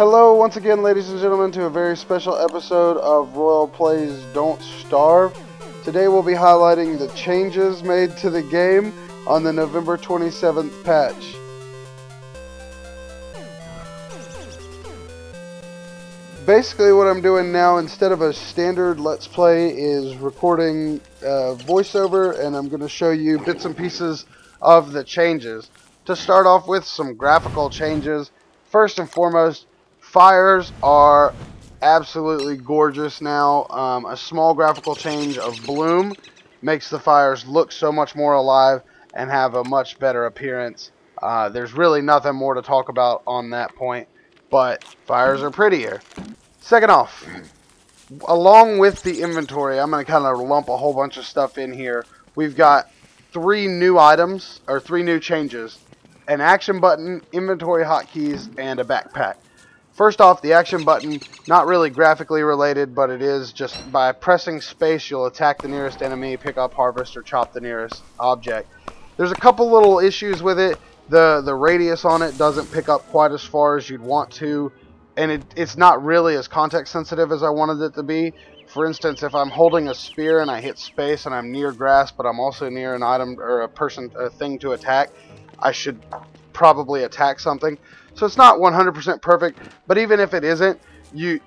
Hello once again, ladies and gentlemen, to a very special episode of Royal Plays Don't Starve. Today we'll be highlighting the changes made to the game on the November 27th patch. Basically what I'm doing now, instead of a standard Let's Play, is recording voiceover, and I'm going to show you bits and pieces of the changes. To start off with, some graphical changes. First and foremost, fires are absolutely gorgeous now. A small graphical change of bloom makes the fires look so much more alive and have a much better appearance. There's really nothing more to talk about on that point, but fires are prettier. Second off, along with the inventory, I'm going to kind of lump a whole bunch of stuff in here. We've got three new items, or three new changes. An action button, inventory hotkeys, and a backpack. First off, the action button, not really graphically related, but it is just by pressing space, you'll attack the nearest enemy, pick up, harvest, or chop the nearest object. There's a couple little issues with it. The radius on it doesn't pick up quite as far as you'd want to, and it's not really as context sensitive as I wanted it to be. For instance, if I'm holding a spear and I hit space and I'm near grass, but I'm also near an item or a thing to attack, I should probably attack something. So it's not 100% perfect, but even if it isn't, you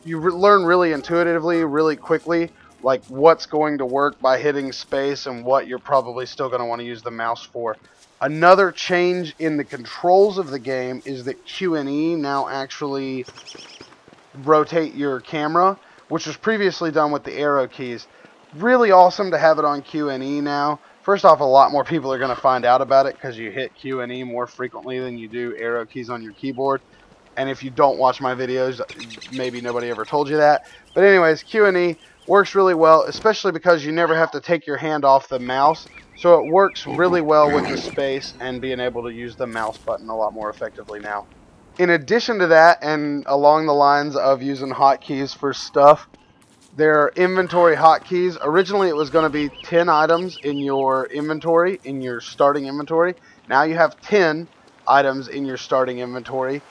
learn really intuitively, really quickly, like what's going to work by hitting space and what you're probably still going to want to use the mouse for. Another change in the controls of the game is that Q and E now actually rotate your camera, which was previously done with the arrow keys. Really awesome to have it on Q and E now. First off, a lot more people are going to find out about it because you hit Q and E more frequently than you do arrow keys on your keyboard. And if you don't watch my videos, maybe nobody ever told you that. But anyways, Q and E works really well, especially because you never have to take your hand off the mouse. So it works really well with the space and being able to use the mouse button a lot more effectively now. In addition to that, and along the lines of using hotkeys for stuff, there are inventory hotkeys. Originally it was going to be 10 items in your inventory, in your starting inventory. Now you have 10 items in your starting inventory.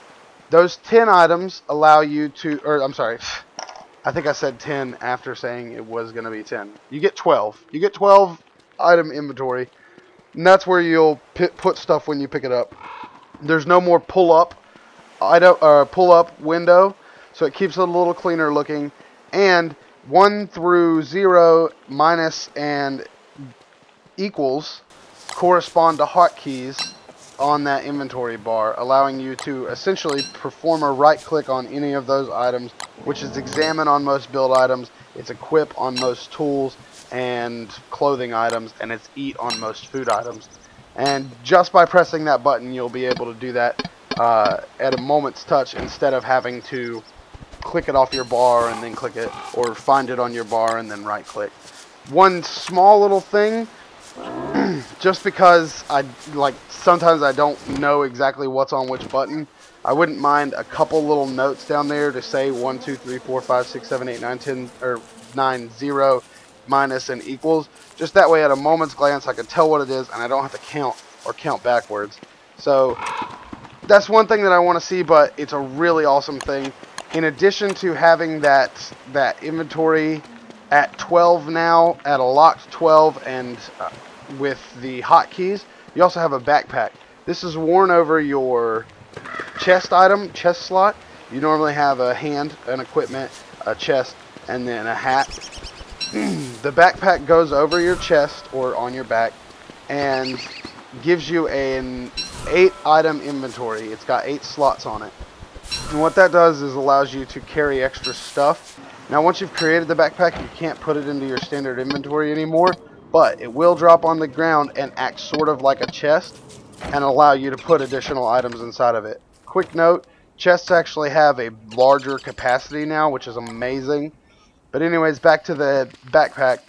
Those 10 items allow you to, or I'm sorry, I think I said 10 after saying it was going to be 10. You get 12. You get 12 item inventory, and that's where you'll put stuff when you pick it up. There's no more pull-up window, so it keeps it a little cleaner looking. And 1 through 0, minus, and equals correspond to hotkeys on that inventory bar, allowing you to essentially perform a right click on any of those items, which is examine on most build items, it's equip on most tools and clothing items, and it's eat on most food items. And just by pressing that button, you'll be able to do that at a moment's touch instead of having to click it off your bar and then click it, or find it on your bar and then right click. One small little thing, just because sometimes I don't know exactly what's on which button, I wouldn't mind a couple little notes down there to say 1, 2, 3, 4, 5, 6, 7, 8, 9, 10, or 9, 0, minus, and equals. Just that way at a moment's glance I can tell what it is and I don't have to count or count backwards. So that's one thing that I want to see, but it's a really awesome thing. In addition to having that inventory at 12 now, at a locked 12, and with the hotkeys, you also have a backpack. This is worn over your chest slot. You normally have a hand, an equipment, a chest, and then a hat. The backpack goes over your chest or on your back and gives you an 8-item inventory. It's got 8 slots on it. And what that does is allows you to carry extra stuff. Now once you've created the backpack, you can't put it into your standard inventory anymore, but it will drop on the ground and act sort of like a chest and allow you to put additional items inside of it. Quick note, chests actually have a larger capacity now, which is amazing. But anyways, back to the backpack.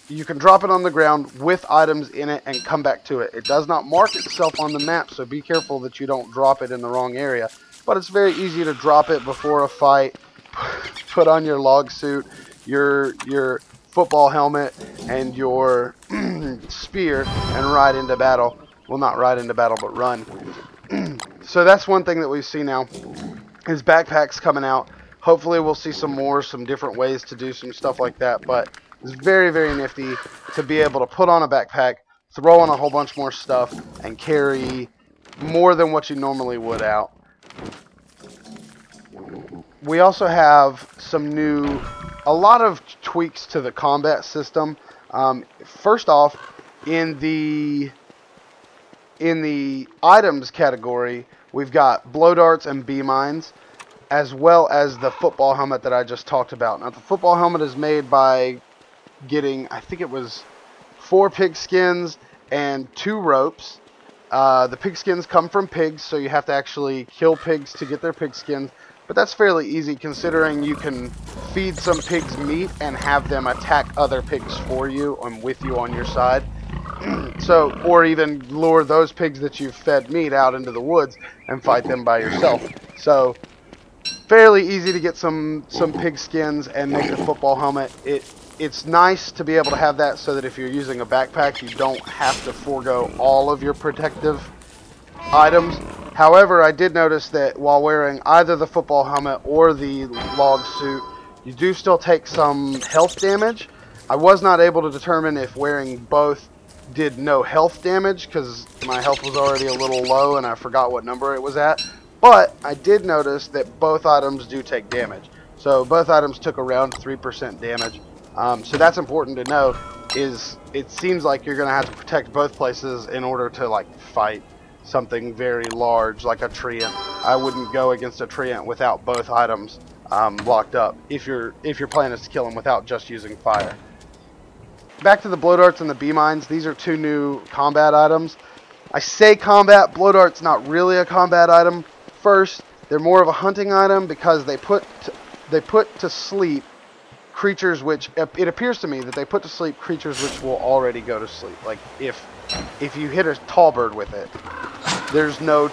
You can drop it on the ground with items in it and come back to it. It does not mark itself on the map, so be careful that you don't drop it in the wrong area. But it's very easy to drop it before a fight, put on your log suit, your football helmet, and your spear, and ride into battle. Well, not ride into battle, but run. So that's one thing that we see now. His backpack's coming out. Hopefully we'll see some different ways to do some stuff like that. But it's very, very nifty to be able to put on a backpack, throw on a whole bunch more stuff, and carry more than what you normally would out. We also have a lot of tweaks to the combat system. First off, in the items category, we've got blow darts and bee mines, as well as the football helmet that I just talked about. Now, the football helmet is made by getting, I think it was 4 pig skins and 2 ropes. The pig skins come from pigs, so you have to actually kill pigs to get their pig skins. But that's fairly easy considering you can feed some pigs meat and have them attack other pigs for you and with you on your side. Or even lure those pigs that you've fed meat out into the woods and fight them by yourself. So fairly easy to get some pig skins and make the football helmet. It's nice to be able to have that so that if you're using a backpack, you don't have to forego all of your protective items. However, I did notice that while wearing either the football helmet or the log suit, you do still take some health damage. I was not able to determine if wearing both did no health damage because my health was already a little low and I forgot what number it was at. But I did notice that both items do take damage. So both items took around 3% damage. So that's important to know. It seems like you're going to have to protect both places in order to like fight something very large like a treant. I wouldn't go against a treant without both items locked up if your plan is to kill them without just using fire. Back to the blow darts and the bee mines. These are 2 new combat items. I say combat. Blow dart's not really a combat item. First, they're more of a hunting item because they put to sleep creatures which, it appears to me that they put to sleep creatures which will already go to sleep. Like if you hit a tall bird with it, there's no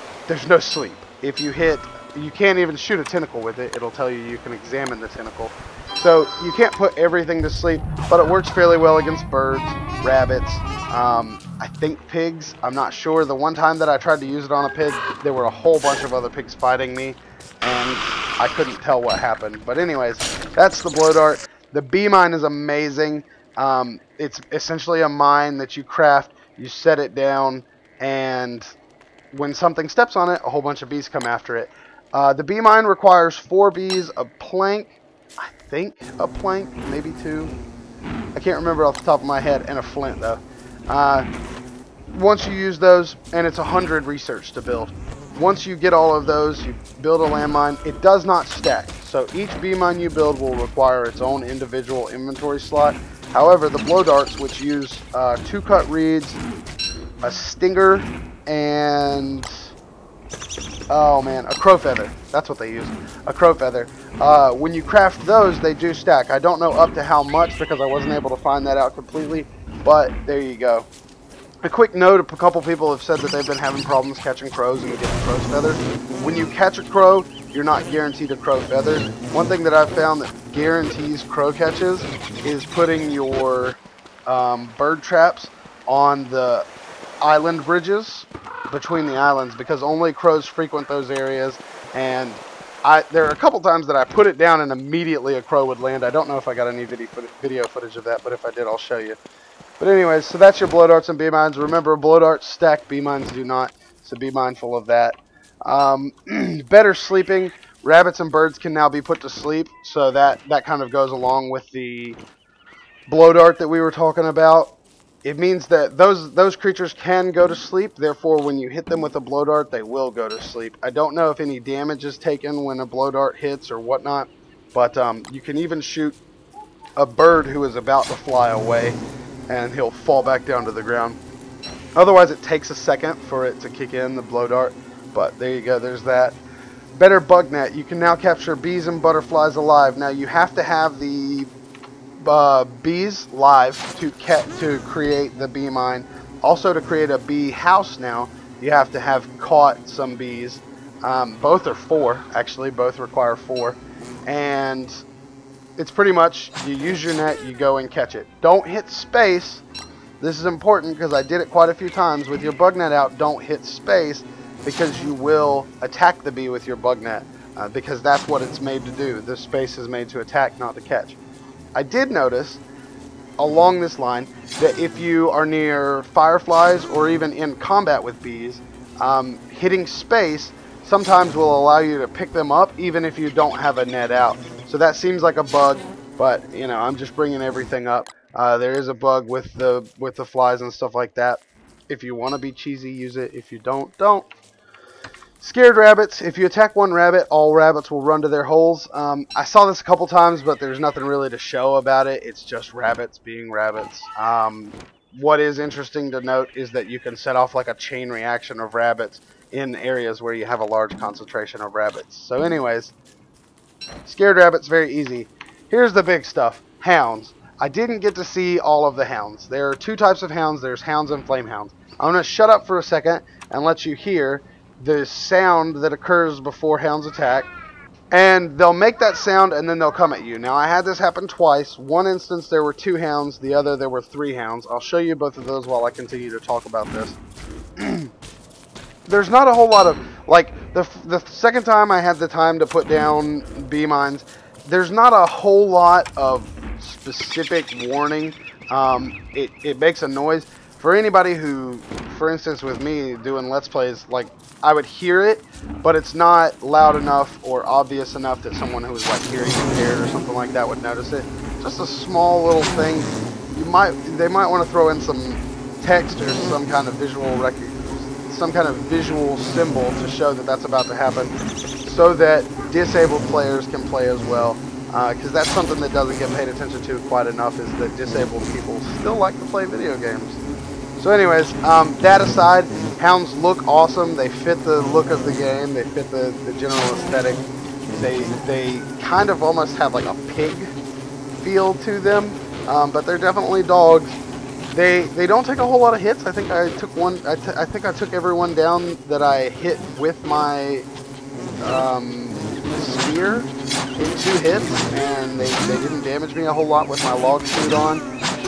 sleep. If you can't even shoot a tentacle with it. It'll tell you can examine the tentacle. So you can't put everything to sleep, but it works fairly well against birds, rabbits, I think pigs. I'm not sure. The one time that I tried to use it on a pig, there were a whole bunch of other pigs fighting me, and I couldn't tell what happened. But anyways, that's the blow dart. The bee mine is amazing. It's essentially a mine that you craft, you set it down, and when something steps on it, a whole bunch of bees come after it. The bee mine requires 4 bees, a plank, I think a plank, maybe 2. I can't remember off the top of my head, and a flint though. Once you use those, and it's 100 research to build. Once you get all of those, you build a landmine. It does not stack, so each bee mine you build will require its own individual inventory slot. However, the blow darts, which use 2 cut reeds, a stinger, and a crow feather. That's what they use, a crow feather. When you craft those, they do stack. I don't know up to how much because I wasn't able to find that out completely, but there you go. A quick note, a couple people have said that they've been having problems catching crows and getting crow's feathers. When you catch a crow, you're not guaranteed a crow feather. One thing that I've found that guarantees crow catches is putting your bird traps on the island bridges between the islands, because only crows frequent those areas. And there are a couple times that I put it down and immediately a crow would land. I don't know if I got any video footage of that, but if I did, I'll show you. But anyways, so that's your blow darts and bee mines. Remember, blow darts stack, bee mines do not, so be mindful of that. Better sleeping. Rabbits and birds can now be put to sleep, so that kind of goes along with the blow dart that we were talking about. It means that those creatures can go to sleep, therefore when you hit them with a blow dart, they will go to sleep. I don't know if any damage is taken when a blow dart hits or whatnot, but you can even shoot a bird who is about to fly away, and he'll fall back down to the ground. Otherwise, it takes a second for it to kick in, the blow dart, but there you go, there's that. Better bug net. You can now capture bees and butterflies alive. Now, you have to have the bees live to create the bee mine. Also, to create a bee house now, you have to have caught some bees. Both are 4, actually. Both require 4. And it's pretty much, you use your net, you go and catch it. Don't hit space. This is important because I did it quite a few times. With your bug net out, don't hit space because you will attack the bee with your bug net. because that's what it's made to do. This space is made to attack, not to catch. I did notice along this line that if you are near fireflies or even in combat with bees, hitting space sometimes will allow you to pick them up even if you don't have a net out. So that seems like a bug, but you know, I'm just bringing everything up. There is a bug with the flies and stuff like that. If you want to be cheesy, use it. If you don't, don't. Scared rabbits. If you attack one rabbit, all rabbits will run to their holes. I saw this a couple times, but there's nothing really to show about it. It's just rabbits being rabbits. What is interesting to note is that you can set off like a chain reaction of rabbits in areas where you have a large concentration of rabbits. So anyways, scared rabbits, very easy. Here's the big stuff. Hounds. I didn't get to see all of the hounds. There are two types of hounds. There's hounds and flame hounds. I'm going to shut up for a second and let you hear the sound that occurs before hounds attack, and they'll make that sound and then they'll come at you. Now, I had this happen twice. One instance there were 2 hounds, the other there were 3 hounds. I'll show you both of those while I continue to talk about this. There's not a whole lot of, like, the second time I had the time to put down bee mines, there's not a whole lot of specific warning. It makes a noise. For anybody who, for instance with me doing Let's Plays, like, I would hear it, but it's not loud enough or obvious enough that someone who's like hearing impaired or something like that would notice it. Just a small little thing. They might want to throw in some text or some kind of visual symbol to show that that's about to happen, so that disabled players can play as well. Because that's something that doesn't get paid attention to quite enough, is that disabled people still like to play video games. So anyways, that aside, hounds look awesome. They fit the look of the game. They fit the general aesthetic. They kind of almost have like a pig feel to them, but they're definitely dogs. They don't take a whole lot of hits. I think I took one. I think I took everyone down that I hit with my spear in 2 hits, and they didn't damage me a whole lot with my log suit on.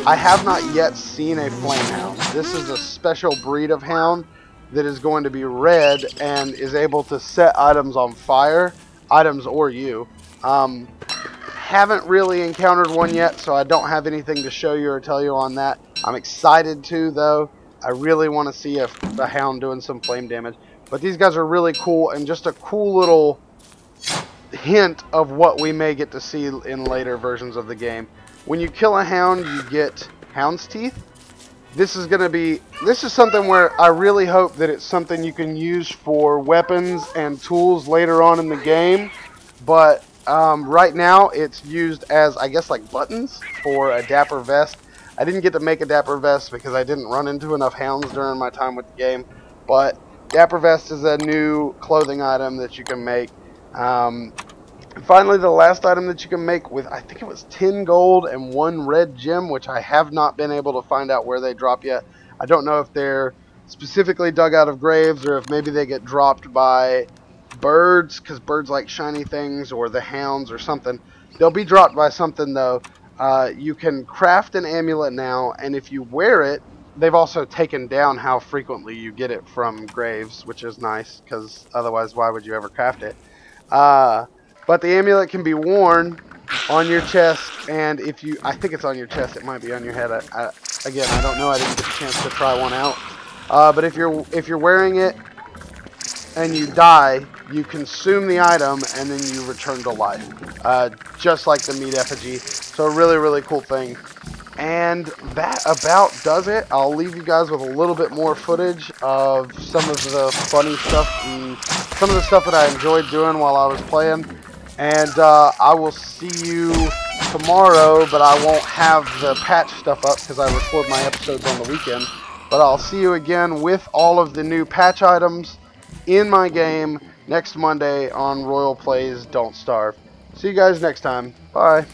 I have not yet seen a flame hound. This is a special breed of hound that is going to be red and is able to set items on fire, items or you. Haven't really encountered one yet, so I don't have anything to show you or tell you on that. I'm excited to, though. I really want to see a hound doing some flame damage. But these guys are really cool, and just a cool little hint of what we may get to see in later versions of the game. When you kill a hound, you get hound's teeth. This is something where I really hope that it's something you can use for weapons and tools later on in the game. But right now, it's used as, I guess, like buttons for a dapper vest. I didn't get to make a dapper vest because I didn't run into enough hounds during my time with the game. But dapper vest is a new clothing item that you can make. Finally, the last item that you can make with, I think it was 10 gold and 1 red gem, which I have not been able to find out where they drop yet. I don't know if they're specifically dug out of graves or if maybe they get dropped by birds, because birds like shiny things, or the hounds or something. They'll be dropped by something, though. You can craft an amulet now, and if you wear it, they've also taken down how frequently you get it from graves, which is nice, because otherwise why would you ever craft it? But the amulet can be worn on your chest, and if you, I think it's on your chest, it might be on your head. Again, I don't know, I didn't get a chance to try one out. But if you're wearing it and you die, you consume the item and then you return to life, just like the meat effigy. So a really, really cool thing. And that about does it. I'll leave you guys with a little bit more footage of some of the funny stuff and some of the stuff that I enjoyed doing while I was playing. And I will see you tomorrow, but I won't have the patch stuff up because I record my episodes on the weekend. But I'll see you again with all of the new patch items in my game next Monday on Royal Plays Don't Starve. See you guys next time. Bye.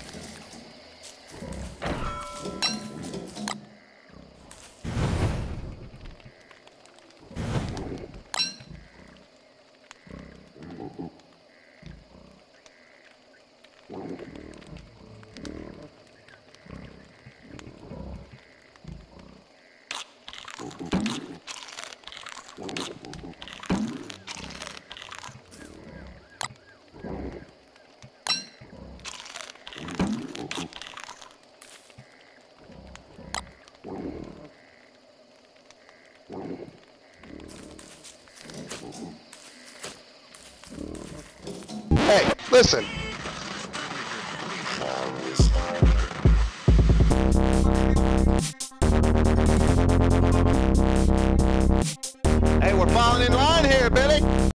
Listen,